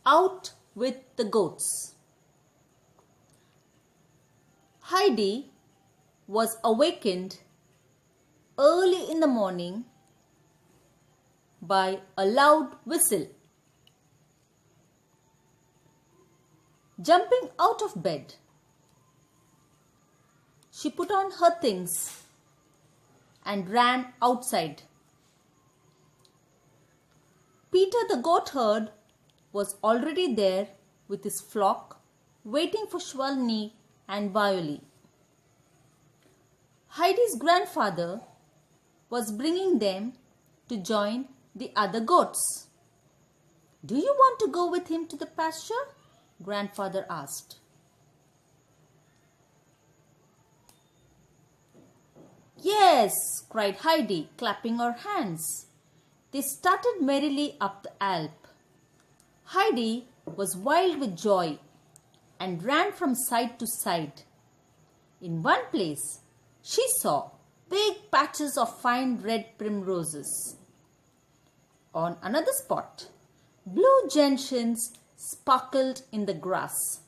Out with the goats. Heidi was awakened early in the morning by a loud whistle. Jumping out of bed, she put on her things and ran outside. Peter the goatherd was already there with his flock, waiting for Shvalni and Violi. Heidi's grandfather was bringing them to join the other goats. "Do you want to go with him to the pasture?" Grandfather asked. "Yes," cried Heidi, clapping her hands. They started merrily up the Alp. Heidi was wild with joy and ran from side to side. In one place, she saw big patches of fine red primroses. On another spot, blue gentians sparkled in the grass.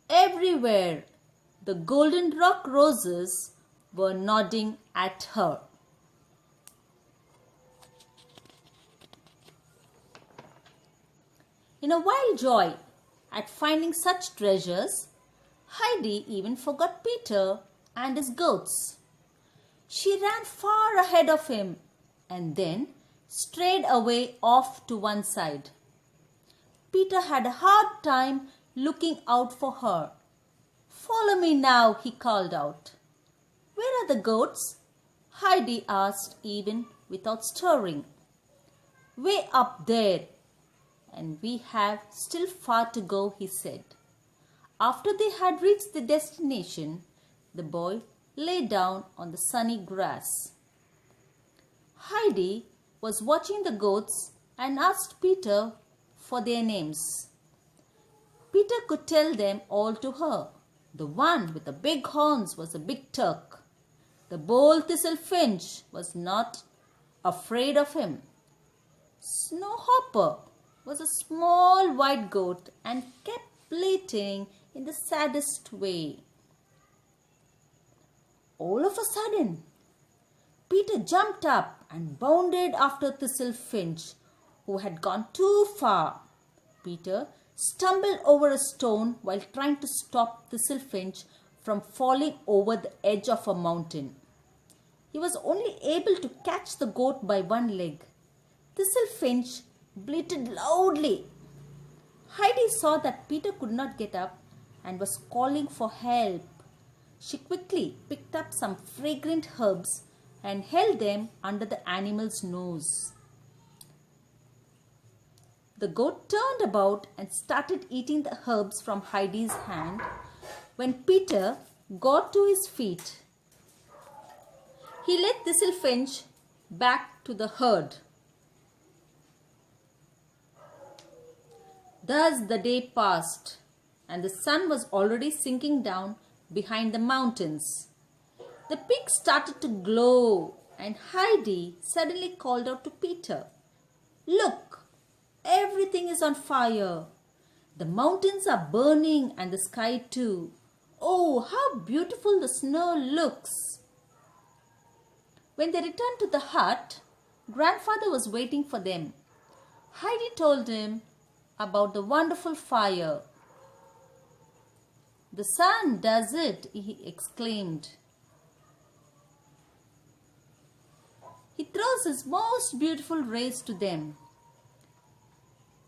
Everywhere, the golden rock roses were nodding at her. In a wild joy at finding such treasures, Heidi even forgot Peter and his goats. She ran far ahead of him and then strayed away off to one side. Peter had a hard time looking out for her. "Follow me now," he called out. "Where are the goats?" Heidi asked, even without stirring. "Way up there, and we have still far to go," he said. After they had reached the destination, the boy lay down on the sunny grass. Heidi was watching the goats and asked Peter for their names. Peter could tell them all to her. The one with the big horns was a big Turk. The bold thistle finch was not afraid of him. Snowhopper was a small white goat and kept bleating in the saddest way. All of a sudden, Peter jumped up and bounded after Thistle Finch, who had gone too far. Peter stumbled over a stone while trying to stop Thistle Finch from falling over the edge of a mountain. He was only able to catch the goat by one leg. Thistle Finch bleated loudly. Heidi saw that Peter could not get up and was calling for help. She quickly picked up some fragrant herbs and held them under the animal's nose. The goat turned about and started eating the herbs from Heidi's hand when Peter got to his feet. He led Thistle Finch back to the herd. Thus the day passed, and the sun was already sinking down behind the mountains. The peaks started to glow, and Heidi suddenly called out to Peter, "Look, everything is on fire. The mountains are burning and the sky too. Oh, how beautiful the snow looks." When they returned to the hut, Grandfather was waiting for them. Heidi told him about the wonderful fire. "The sun does it," he exclaimed. "He throws his most beautiful rays to them.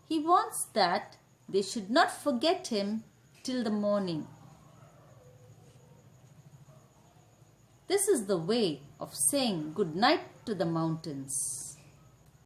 He wants that they should not forget him till the morning." This is the way of saying good night to the mountains.